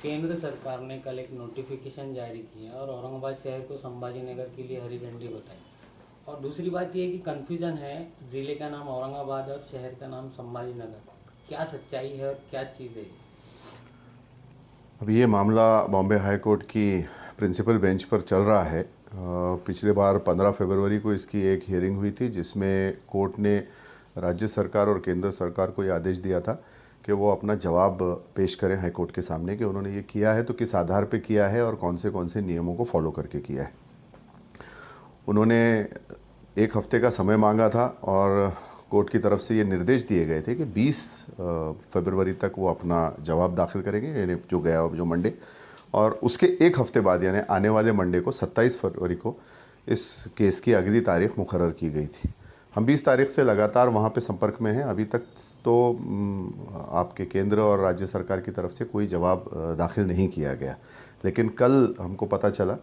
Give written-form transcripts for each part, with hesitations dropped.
केंद्र सरकार ने कल एक नोटिफिकेशन जारी किया और औरंगाबाद शहर को संभाजी नगर के लिए हरी झंडी बताई। और दूसरी बात यह है कि कन्फ्यूजन है, ज़िले का नाम औरंगाबाद और शहर का नाम संभाजी नगर। क्या सच्चाई है और क्या चीज़ है? अब ये मामला बॉम्बे हाई कोर्ट की प्रिंसिपल बेंच पर चल रहा है। पिछले बार 15 फरवरी को इसकी एक हियरिंग हुई थी, जिसमें कोर्ट ने राज्य सरकार और केंद्र सरकार को ये आदेश दिया था कि वो अपना जवाब पेश करें हाई कोर्ट के सामने कि उन्होंने ये किया है तो किस आधार पे किया है और कौन से नियमों को फॉलो करके किया है। उन्होंने एक हफ्ते का समय मांगा था और कोर्ट की तरफ से ये निर्देश दिए गए थे कि 20 फरवरी तक वो अपना जवाब दाखिल करेंगे, यानी जो मंडे, और उसके एक हफ्ते बाद यानी आने वाले मंडे को 27 फरवरी को इस केस की अगली तारीख मुकर्रर की गई थी। हम 20 तारीख से लगातार वहाँ पे संपर्क में हैं। अभी तक तो आपके केंद्र और राज्य सरकार की तरफ से कोई जवाब दाखिल नहीं किया गया, लेकिन कल हमको पता चला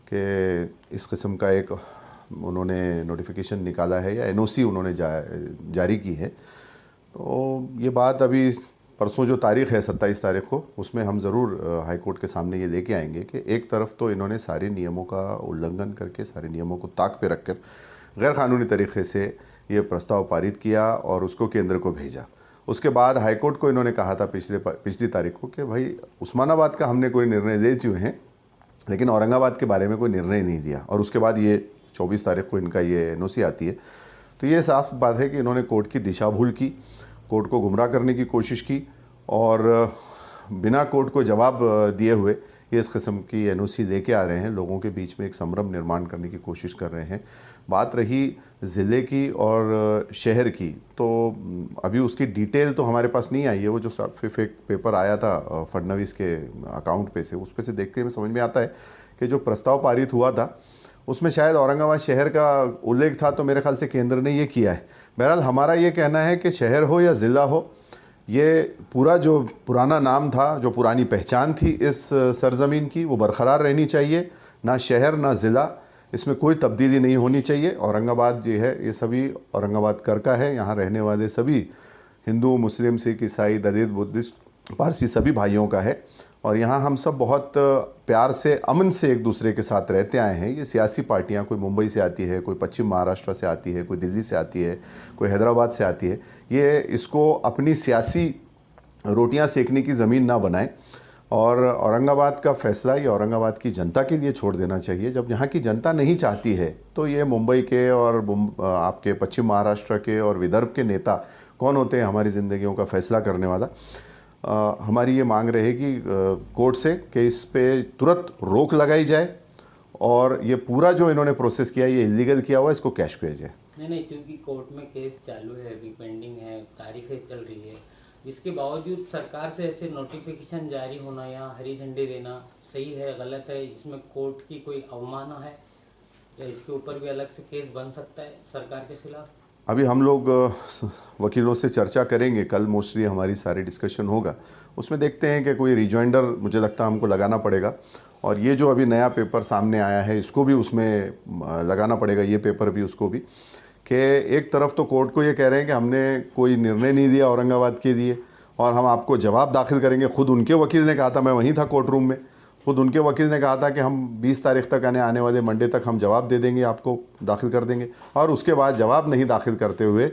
कि इस किस्म का एक उन्होंने नोटिफिकेशन निकाला है या एनओसी उन्होंने जारी की है। तो ये बात अभी परसों जो तारीख़ है 27 तारीख को, उसमें हम ज़रूर हाई कोर्ट के सामने ये लेके आएंगे कि एक तरफ तो इन्होंने सारे नियमों का उल्लंघन करके, सारे नियमों को ताक पे रखकर गैर कानूनी तरीक़े से ये प्रस्ताव पारित किया और उसको केंद्र को भेजा। उसके बाद हाई कोर्ट को इन्होंने कहा था पिछली तारीख को कि भाई उस्मानाबाद का हमने कोई निर्णय ले चुके हैं, लेकिन औरंगाबाद के बारे में कोई निर्णय नहीं दिया। और उसके बाद ये 24 तारीख को इनका ये एनओसी आती है। तो ये साफ बात है कि इन्होंने कोर्ट की दिशा भूल की, कोर्ट को गुमराह करने की कोशिश की और बिना कोर्ट को जवाब दिए हुए ये इस किस्म की एनओसी लेके आ रहे हैं, लोगों के बीच में एक संभ्रम निर्माण करने की कोशिश कर रहे हैं। बात रही ज़िले की और शहर की, तो अभी उसकी डिटेल तो हमारे पास नहीं आई है। वो जो फेक पेपर आया था फडणवीस के अकाउंट पे से, उस पे से देखते हुए समझ में आता है कि जो प्रस्ताव पारित हुआ था उसमें शायद औरंगाबाद शहर का उल्लेख था, तो मेरे ख्याल से केंद्र ने ये किया है। बहरहाल हमारा ये कहना है कि शहर हो या ज़िला हो, ये पूरा जो पुराना नाम था, जो पुरानी पहचान थी इस सरज़मीन की, वो बरकरार रहनी चाहिए। ना शहर ना ज़िला, इसमें कोई तब्दीली नहीं होनी चाहिए। औरंगाबाद जो है ये सभी औरंगाबाद कर का है। यहाँ रहने वाले सभी हिंदू, मुस्लिम, सिख, ईसाई, दलित, बुद्धिस्ट, पारसी सभी भाइयों का है और यहाँ हम सब बहुत प्यार से, अमन से एक दूसरे के साथ रहते आए हैं। ये सियासी पार्टियाँ, कोई मुंबई से आती है, कोई पश्चिम महाराष्ट्र से आती है, कोई दिल्ली से आती है, कोई हैदराबाद से आती है, ये इसको अपनी सियासी रोटियां सेकने की ज़मीन ना बनाएं और औरंगाबाद का फ़ैसला ये औरंगाबाद की जनता के लिए छोड़ देना चाहिए। जब यहाँ की जनता नहीं चाहती है तो ये मुंबई के और आपके पश्चिम महाराष्ट्र के और विदर्भ के नेता कौन होते हैं हमारी ज़िंदगियों का फ़ैसला करने वाला। हमारी ये मांग रहेगी कोर्ट से कि इस पे तुरंत रोक लगाई जाए और ये पूरा जो इन्होंने प्रोसेस किया, ये इलीगल किया हुआ, इसको कैश किया जाए। नहीं, क्योंकि कोर्ट में केस चालू है, अभी पेंडिंग है, तारीखें चल रही है, इसके बावजूद सरकार से ऐसे नोटिफिकेशन जारी होना या हरी झंडी देना सही है, गलत है? इसमें कोर्ट की कोई अवमानना है या इसके ऊपर भी अलग से केस बन सकता है सरकार के खिलाफ? अभी हम लोग वकीलों से चर्चा करेंगे, कल मोस्टली हमारी सारी डिस्कशन होगा, उसमें देखते हैं कि कोई रिजॉइंडर मुझे लगता है हमको लगाना पड़ेगा और ये जो अभी नया पेपर सामने आया है इसको भी उसमें लगाना पड़ेगा, ये पेपर भी उसको भी, कि एक तरफ तो कोर्ट को ये कह रहे हैं कि हमने कोई निर्णय नहीं दिया औरंगाबाद के लिए और हम आपको जवाब दाखिल करेंगे। खुद उनके वकील ने कहा था, मैं वहीं था कोर्ट रूम में, खुद उनके वकील ने कहा था कि हम 20 तारीख तक आने वाले मंडे तक हम जवाब दे देंगे, आपको दाखिल कर देंगे। और उसके बाद जवाब नहीं दाखिल करते हुए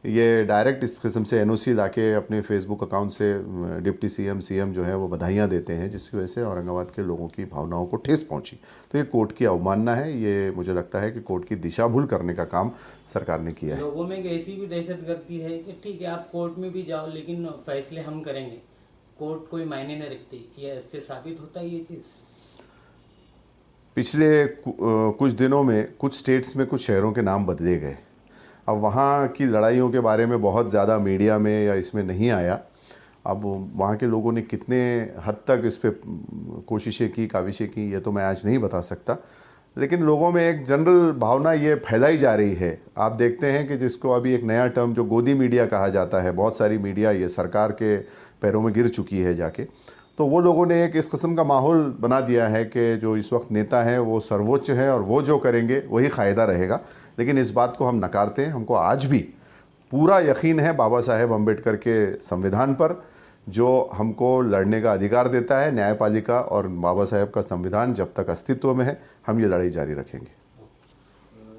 ये डायरेक्ट इस किस्म से एनओसी लाके अपने फेसबुक अकाउंट से डिप्टी सीएम जो है वो बधाइयाँ देते हैं, जिसकी वजह से औरंगाबाद के लोगों की भावनाओं को ठेस पहुँची। तो ये कोर्ट की अवमानना है। ये मुझे लगता है कि कोर्ट की दिशा भूल करने का काम सरकार ने किया है। लोगों में ऐसी भी दहशतगर्दी है कि ठीक है आप कोर्ट में भी जाओ लेकिन फैसले हम करेंगे, कोर्ट कोई मायने नहीं रखती। ये इससे साबित होता है ये चीज़? पिछले कुछ दिनों में कुछ स्टेट्स में कुछ शहरों के नाम बदले गए। अब वहाँ की लड़ाइयों के बारे में बहुत ज़्यादा मीडिया में या इसमें नहीं आया। अब वहाँ के लोगों ने कितने हद तक इस पे कोशिशें की, काविशें की, ये तो मैं आज नहीं बता सकता, लेकिन लोगों में एक जनरल भावना ये फैलाई जा रही है। आप देखते हैं कि जिसको अभी एक नया टर्म जो गोदी मीडिया कहा जाता है, बहुत सारी मीडिया ये सरकार के पैरों में गिर चुकी है जाके, तो वो लोगों ने एक इस किस्म का माहौल बना दिया है कि जो इस वक्त नेता है वो सर्वोच्च है और वो जो करेंगे वही कायदा रहेगा। लेकिन इस बात को हम नकारते हैं। हमको आज भी पूरा यकीन है बाबा साहेब अम्बेडकर के संविधान पर जो हमको लड़ने का अधिकार देता है। न्यायपालिका और बाबा साहेब का संविधान जब तक अस्तित्व में है, हम ये लड़ाई जारी रखेंगे।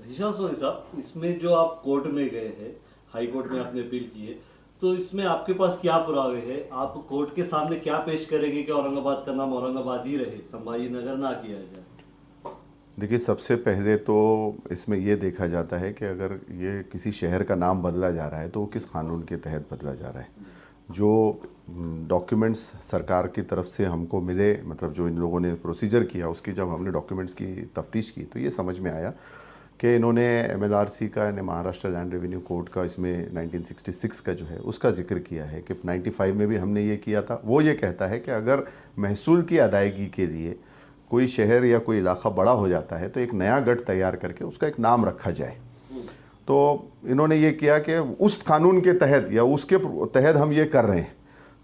हिशाम सोनी साहब, इसमें जो आप कोर्ट में गए हैं, हाई कोर्ट में आपने अपील की है, तो इसमें आपके पास क्या पुरावे हैं? आप कोर्ट के सामने क्या पेश करेंगे कि औरंगाबाद का नाम औरंगाबाद ही रहे, संभाजी नगर ना किया जाए? देखिए, सबसे पहले तो इसमें ये देखा जाता है कि अगर ये किसी शहर का नाम बदला जा रहा है तो वो किस कानून के तहत बदला जा रहा है। जो डॉक्यूमेंट्स सरकार की तरफ से हमको मिले, मतलब जो इन लोगों ने प्रोसीजर किया, उसकी जब हमने डॉक्यूमेंट्स की तफ्तीश की तो ये समझ में आया कि इन्होंने MLRC का यानी महाराष्ट्र लैंड रेवेन्यू कोड का इसमें 1966 का जो है उसका जिक्र किया है कि 95 में भी हमने ये किया था। वो ये कहता है कि अगर महसूल की अदायगी के लिए कोई शहर या कोई इलाका बड़ा हो जाता है तो एक नया गढ़ तैयार करके उसका एक नाम रखा जाए। तो इन्होंने ये किया कि उस कानून के तहत या उसके तहत हम ये कर रहे हैं।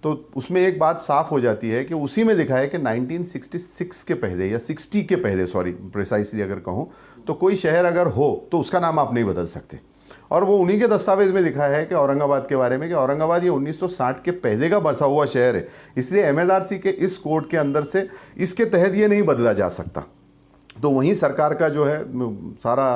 तो उसमें एक बात साफ हो जाती है कि उसी में लिखा है कि 1966 के पहले या 60 के पहले, सॉरी प्रिसाइसली अगर कहूँ, तो कोई शहर अगर हो तो उसका नाम आप नहीं बदल सकते। और वो उन्हीं के दस्तावेज में लिखा है कि औरंगाबाद के बारे में कि औरंगाबाद ये 1960 के पहले का बसा हुआ शहर है, इसलिए MLRC के इस कोड के अंदर से इसके तहत ये नहीं बदला जा सकता। तो वहीं सरकार का जो है सारा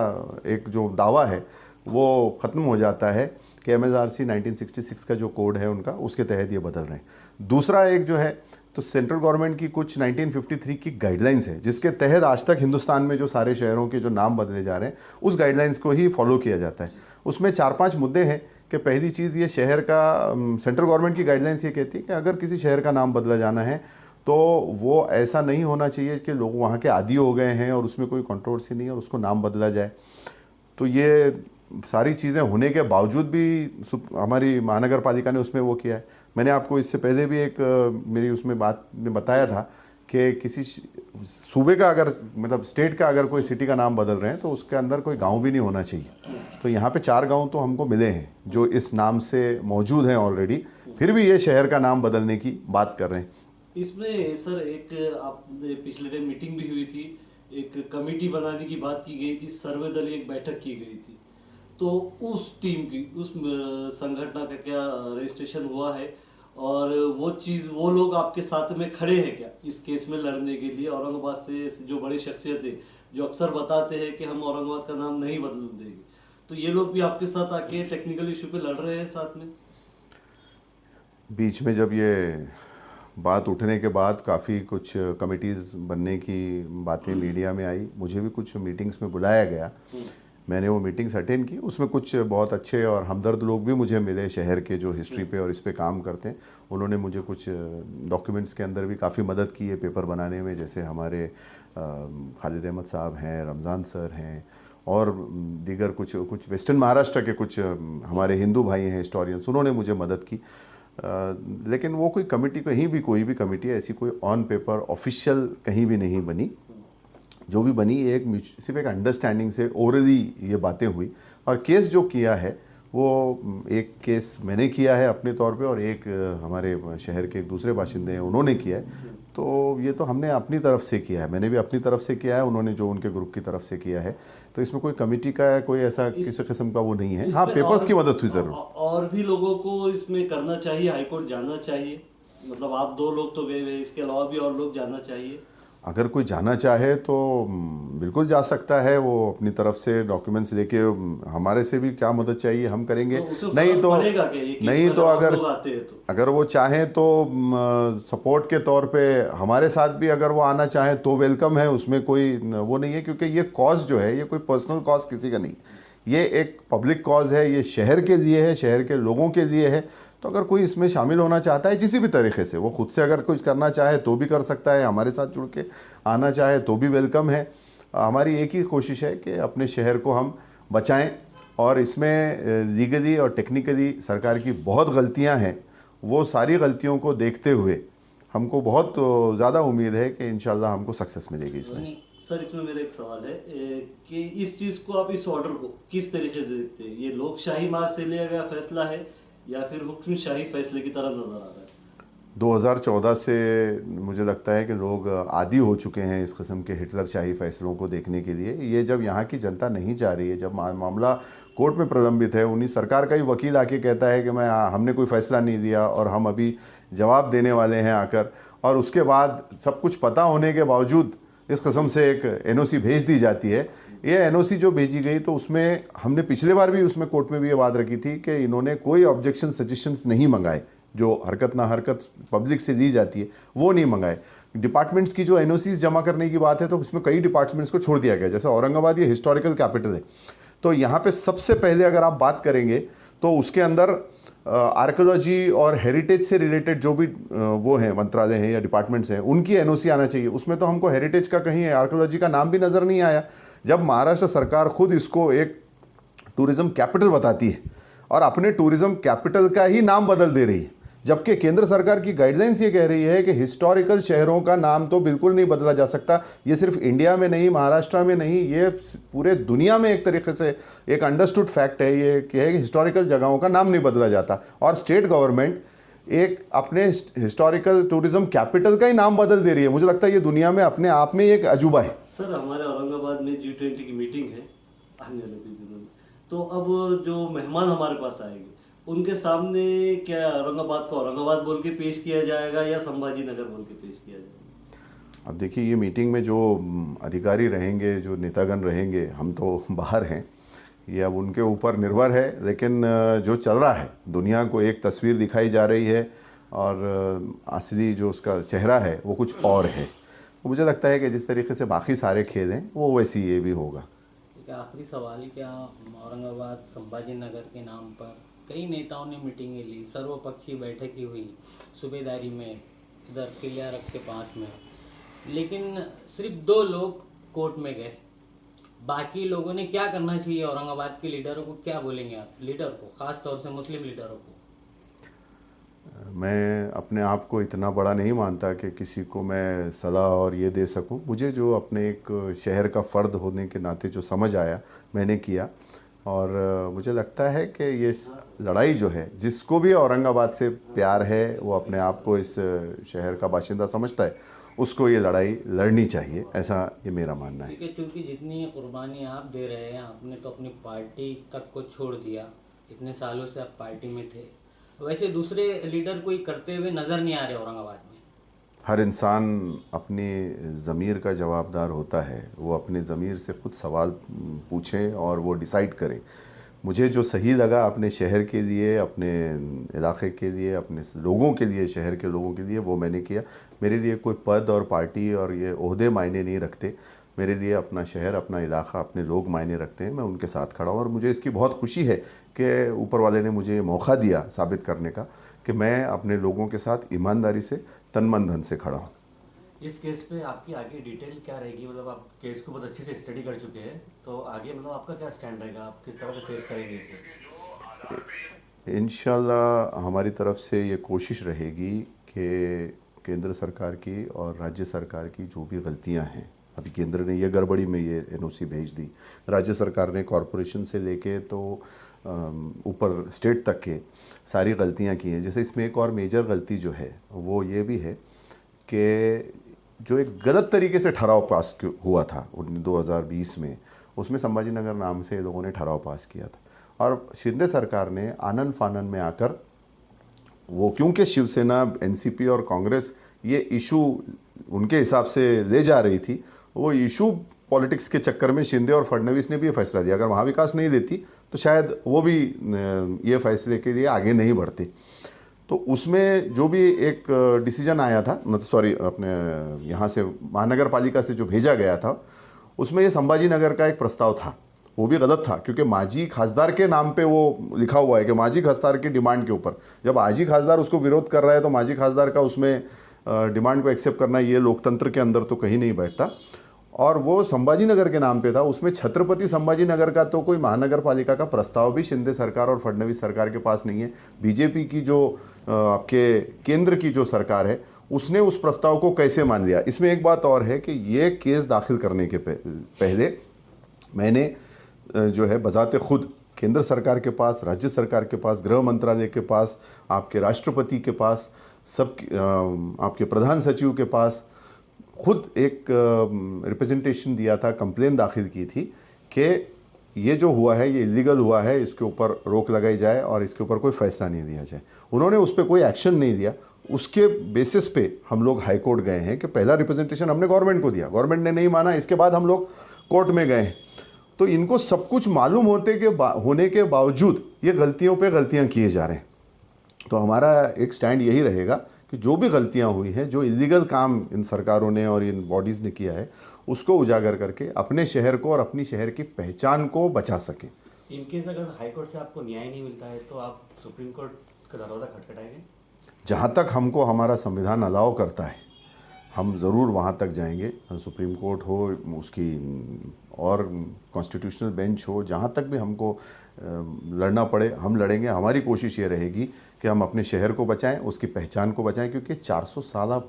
एक जो दावा है वो ख़त्म हो जाता है कि MLRC 1966 का जो कोड है उनका, उसके तहत ये बदल रहे हैं। दूसरा एक जो है तो सेंट्रल गवर्नमेंट की कुछ 1953 की गाइडलाइंस है जिसके तहत आज तक हिंदुस्तान में जो सारे शहरों के जो नाम बदले जा रहे हैं उस गाइडलाइंस को ही फॉलो किया जाता है। उसमें 4-5 मुद्दे हैं कि पहली चीज़ ये शहर का सेंट्रल गवर्नमेंट की गाइडलाइंस ये कहती है कि अगर किसी शहर का नाम बदला जाना है तो वो ऐसा नहीं होना चाहिए कि लोग वहाँ के आदी हो गए हैं और उसमें कोई कंट्रोवर्सी नहीं है और उसको नाम बदला जाए। तो ये सारी चीज़ें होने के बावजूद भी हमारी महानगर पालिका ने उसमें वो किया है। मैंने आपको इससे पहले भी एक मेरी उसमें बात में बताया था कि किसी सूबे का अगर, मतलब स्टेट का अगर कोई सिटी का नाम बदल रहे हैं तो उसके अंदर कोई गांव भी नहीं होना चाहिए। तो यहाँ पे 4 गांव तो हमको मिले हैं जो इस नाम से मौजूद हैं ऑलरेडी, फिर भी ये शहर का नाम बदलने की बात कर रहे हैं। इसमें सर एक आपने पिछले दिन मीटिंग भी हुई थी, एक कमेटी बनाने की बात की गई थी, सर्वदलीय एक बैठक की गई थी, तो उस टीम की, उस संगठन का क्या रजिस्ट्रेशन हुआ है और वो चीज़, वो लोग आपके साथ में खड़े हैं क्या इस केस में लड़ने के लिए? औरंगाबाद से जो बड़ी शख्सियत है जो अक्सर बताते हैं कि हम औरंगाबाद का नाम नहीं बदल देंगे, तो ये लोग भी आपके साथ आके टेक्निकल इशू पे लड़ रहे हैं साथ में? बीच में जब ये बात उठने के बाद काफ़ी कुछ कमिटीज़ बनने की बातें मीडिया में आई, मुझे भी कुछ मीटिंग्स में बुलाया गया, मैंने वो मीटिंग्स अटेंड की। उसमें कुछ बहुत अच्छे और हमदर्द लोग भी मुझे मिले शहर के जो हिस्ट्री पे और इस पे काम करते हैं। उन्होंने मुझे कुछ डॉक्यूमेंट्स के अंदर भी काफ़ी मदद की है पेपर बनाने में, जैसे हमारे खालिद अहमद साहब हैं, रमज़ान सर हैं और दीगर कुछ वेस्टर्न महाराष्ट्र के कुछ हमारे हिंदू भाई हैं हिस्टोरियंस, उन्होंने मुझे मदद की। लेकिन वो कोई कमेटी, कहीं भी कोई भी कमेटी ऐसी कोई ऑन पेपर ऑफिशियल कहीं भी नहीं बनी। जो भी बनी एक सिर्फ एक अंडरस्टैंडिंग से ओरली ये बातें हुई। और केस जो किया है वो एक केस मैंने किया है अपने तौर पे और एक हमारे शहर के एक दूसरे बाशिंदे हैं उन्होंने किया है। तो ये तो हमने अपनी तरफ से किया है, मैंने भी अपनी तरफ से किया है, उन्होंने जो उनके ग्रुप की तरफ से किया है। तो इसमें कोई कमेटी का कोई ऐसा किसी किस्म का वो नहीं है। हाँ, पेपर्स की मदद हुई ज़रूर। और भी लोगों को इसमें करना चाहिए, हाईकोर्ट जाना चाहिए, मतलब आप 2 लोग तो गए हुए, इसके अलावा भी और लोग जाना चाहिए? अगर कोई जाना चाहे तो बिल्कुल जा सकता है, वो अपनी तरफ से डॉक्यूमेंट्स लेके, हमारे से भी क्या मदद चाहिए हम करेंगे। नहीं तो अगर वो चाहें तो सपोर्ट के तौर पे हमारे साथ भी अगर वो आना चाहे तो वेलकम है, उसमें कोई वो नहीं है। क्योंकि ये कॉज जो है ये कोई पर्सनल कॉज किसी का नहीं, ये एक पब्लिक कॉज है, ये शहर के लिए है, शहर के लोगों के लिए है। तो अगर कोई इसमें शामिल होना चाहता है किसी भी तरीके से, वो खुद से अगर कुछ करना चाहे तो भी कर सकता है, हमारे साथ जुड़ के आना चाहे तो भी वेलकम है। हमारी एक ही कोशिश है कि अपने शहर को हम बचाएं और इसमें लीगली और टेक्निकली सरकार की बहुत गलतियां हैं, वो सारी गलतियों को देखते हुए हमको बहुत ज़्यादा उम्मीद है कि इंशाल्लाह हमको सक्सेस मिलेगी इसमें। सर, इसमें मेरा एक सवाल है कि इस चीज़ को आप, इस ऑर्डर को किस तरीके से देखते हैं? ये लोकशाही मार्ग से लिया गया फैसला है या फिर हुक्मशाही फैसले की तरह नजर आ रहा है? 2014 से मुझे लगता है कि लोग आदी हो चुके हैं इस किस्म के हिटलरशाही फैसलों को देखने के लिए। ये जब यहाँ की जनता नहीं चाह रही है, जब मामला कोर्ट में प्रलंबित है, उन्हीं सरकार का ही वकील आके कहता है कि हमने कोई फ़ैसला नहीं दिया और हम अभी जवाब देने वाले हैं आकर, और उसके बाद सब कुछ पता होने के बावजूद इस किस्म से एक एनओसी भेज दी जाती है। ये एनओसी जो भेजी गई तो उसमें हमने पिछले बार भी उसमें कोर्ट में भी ये बात रखी थी कि इन्होंने कोई ऑब्जेक्शन सजेशंस नहीं मंगाए, जो हरकत ना हरकत पब्लिक से दी जाती है वो नहीं मंगाए। डिपार्टमेंट्स की जो एनओसीज जमा करने की बात है तो उसमें कई डिपार्टमेंट्स को छोड़ दिया गया। जैसे औरंगाबाद ये हिस्टोरिकल कैपिटल है, तो यहाँ पे सबसे पहले अगर आप बात करेंगे तो उसके अंदर आर्कियोलॉजी और हेरिटेज से रिलेटेड जो भी वो हैं मंत्रालय हैं या डिपार्टमेंट्स हैं, उनकी एनओसी आना चाहिए। उसमें तो हमको हेरिटेज का कहीं आर्कियोलॉजी का नाम भी नज़र नहीं आया। जब महाराष्ट्र सरकार खुद इसको एक टूरिज़्म कैपिटल बताती है और अपने टूरिज़्म कैपिटल का ही नाम बदल दे रही है, जबकि केंद्र सरकार की गाइडलाइंस ये कह रही है कि हिस्टोरिकल शहरों का नाम तो बिल्कुल नहीं बदला जा सकता। ये सिर्फ इंडिया में नहीं, महाराष्ट्र में नहीं, ये पूरे दुनिया में एक तरीके से एक अंडरस्टूड फैक्ट है ये कि हिस्टोरिकल जगहों का नाम नहीं बदला जाता। और स्टेट गवर्नमेंट एक अपने हिस्टोरिकल टूरिज्म कैपिटल का ही नाम बदल दे रही है। मुझे लगता है ये दुनिया में अपने आप में एक अजूबा है। सर, हमारे औरंगाबाद में G20 की मीटिंग है आने वाले कुछ दिनों में, तो अब जो मेहमान हमारे पास आएंगे उनके सामने क्या औरंगाबाद को औरंगाबाद बोल के पेश किया जाएगा या संभाजी नगर बोल के पेश किया जाएगा? अब देखिए, ये मीटिंग में जो अधिकारी रहेंगे, जो नेतागण रहेंगे, हम तो बाहर हैं, ये अब उनके ऊपर निर्भर है। लेकिन जो चल रहा है, दुनिया को एक तस्वीर दिखाई जा रही है और असली जो उसका चेहरा है वो कुछ और है। मुझे लगता है कि जिस तरीके से बाकी सारे खेल हैं वो वैसी ये भी होगा। आखिरी सवाल है, क्या औरंगाबाद संभाजी नगर के नाम पर कई नेताओं ने मीटिंगें ली, सर्वपक्षीय बैठकें हुई सूबेदारी में, इधर किला रख के पास में, लेकिन सिर्फ 2 लोग कोर्ट में गए। बाकी लोगों ने क्या करना चाहिए? औरंगाबाद के लीडरों को क्या बोलेंगे आप, लीडर को, ख़ास तौर से मुस्लिम लीडरों को? मैं अपने आप को इतना बड़ा नहीं मानता कि किसी को मैं सलाह और ये दे सकूं। मुझे जो अपने एक शहर का फ़र्द होने के नाते जो समझ आया मैंने किया, और मुझे लगता है कि ये लड़ाई जो है, जिसको भी औरंगाबाद से प्यार है, वो अपने आप को इस शहर का बाशिंदा समझता है, उसको ये लड़ाई लड़नी चाहिए, ऐसा ये मेरा मानना है। क्योंकि चूँकि जितनी कुर्बानी आप दे रहे हैं, आपने तो अपनी पार्टी तक को छोड़ दिया, इतने सालों से आप पार्टी में थे, वैसे दूसरे लीडर कोई करते हुए नज़र नहीं आ रहे औरंगाबाद में। हर इंसान अपनी ज़मीर का जवाबदार होता है, वो अपने ज़मीर से खुद सवाल पूछें और वो डिसाइड करें। मुझे जो सही लगा अपने शहर के लिए, अपने इलाके के लिए, अपने लोगों के लिए, शहर के लोगों के लिए, वो मैंने किया। मेरे लिए कोई पद और पार्टी और ये ओहदे मायने नहीं रखते। मेरे लिए अपना शहर, अपना इलाका, अपने लोग मायने रखते हैं। मैं उनके साथ खड़ा हूँ और मुझे इसकी बहुत खुशी है कि ऊपर वाले ने मुझे मौका दिया साबित करने का कि मैं अपने लोगों के साथ ईमानदारी से, तन मन धन से खड़ा हूँ। इस केस पे आपकी आगे डिटेल क्या रहेगी? मतलब आप केस को बहुत अच्छे से स्टडी कर चुके हैं, तो आगे मतलब आपका क्या स्टैंड रहेगा, आप किस तरह से फेस करेंगे इसे? इंशाल्लाह हमारी तरफ से ये कोशिश रहेगी कि केंद्र सरकार की और राज्य सरकार की जो भी गलतियां हैं, अभी केंद्र ने ये गड़बड़ी में ये एनओसी भेज दी, राज्य सरकार ने कॉरपोरेशन से लेके तो ऊपर स्टेट तक के सारी गलतियां की हैं। जैसे इसमें एक और मेजर गलती जो है वो ये भी है कि जो एक गलत तरीके से ठहराव पास हुआ था 2020 में, उसमें संभाजी नगर नाम से लोगों ने ठहराव पास किया था और शिंदे सरकार ने आनन फानन में आकर वो, क्योंकि शिवसेना, एनसीपी और कांग्रेस ये इशू उनके हिसाब से ले जा रही थी, वो इशू पॉलिटिक्स के चक्कर में शिंदे और फडणवीस ने भी ये फैसला लिया। अगर महाविकास नहीं लेती तो शायद वो भी ये फैसले के लिए आगे नहीं बढ़ते। तो उसमें जो भी एक डिसीजन आया था, अपने यहाँ से महानगर पालिका से जो भेजा गया था, उसमें ये संभाजी नगर का एक प्रस्ताव था, वो भी गलत था क्योंकि माजी खासदार के नाम पे वो लिखा हुआ है कि माजी खासदार की डिमांड के ऊपर। जब आजी खासदार उसको विरोध कर रहा है तो माजी खासदार का उसमें डिमांड को एक्सेप्ट करना ये लोकतंत्र के अंदर तो कहीं नहीं बैठता। और वो संभाजी नगर के नाम पे था, उसमें छत्रपति संभाजी नगर का तो कोई महानगर पालिका का प्रस्ताव भी शिंदे सरकार और फडणवीस सरकार के पास नहीं है। बीजेपी की जो आपके केंद्र की जो सरकार है उसने उस प्रस्ताव को कैसे मान लिया। इसमें एक बात और है कि ये केस दाखिल करने के पहले मैंने जो है बजाते खुद केंद्र सरकार के पास, राज्य सरकार के पास, गृह मंत्रालय के पास, आपके राष्ट्रपति के पास, सब आपके प्रधान सचिव के पास खुद एक रिप्रेजेंटेशन दिया था, कंप्लेन दाखिल की थी कि ये जो हुआ है ये इलीगल हुआ है, इसके ऊपर रोक लगाई जाए और इसके ऊपर कोई फैसला नहीं दिया जाए। उन्होंने उस पर कोई एक्शन नहीं लिया। उसके बेसिस पे हम लोग हाई कोर्ट गए हैं कि पहला रिप्रेजेंटेशन हमने गवर्नमेंट को दिया, गवर्नमेंट ने नहीं माना, इसके बाद हम लोग कोर्ट में गए हैं। तो इनको सब कुछ मालूम होने के बावजूद ये गलतियों पे गलतियां किए जा रहे हैं। तो हमारा एक स्टैंड यही रहेगा कि जो भी गलतियां हुई हैं, जो इलीगल काम इन सरकारों ने और इन बॉडीज़ ने किया है, उसको उजागर करके अपने शहर को और अपनी शहर की पहचान को बचा सकें। इनकेस अगर हाई कोर्ट से आपको न्याय नहीं मिलता है तो आप सुप्रीम कोर्ट का दरवाज़ा खटखटाएंगे? जहाँ तक हमको हमारा संविधान अलाउ करता है हम ज़रूर वहाँ तक जाएंगे। सुप्रीम कोर्ट हो, उसकी और कॉन्स्टिट्यूशनल बेंच हो, जहाँ तक भी हमको लड़ना पड़े हम लड़ेंगे। हमारी कोशिश ये रहेगी कि हम अपने शहर को बचाएं, उसकी पहचान को बचाएं, क्योंकि 400 साल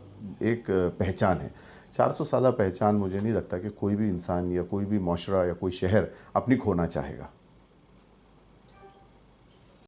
एक पहचान है। 400 साल पहचान मुझे नहीं लगता कि कोई भी इंसान या कोई भी माशरा या कोई शहर अपनी खोना चाहेगा।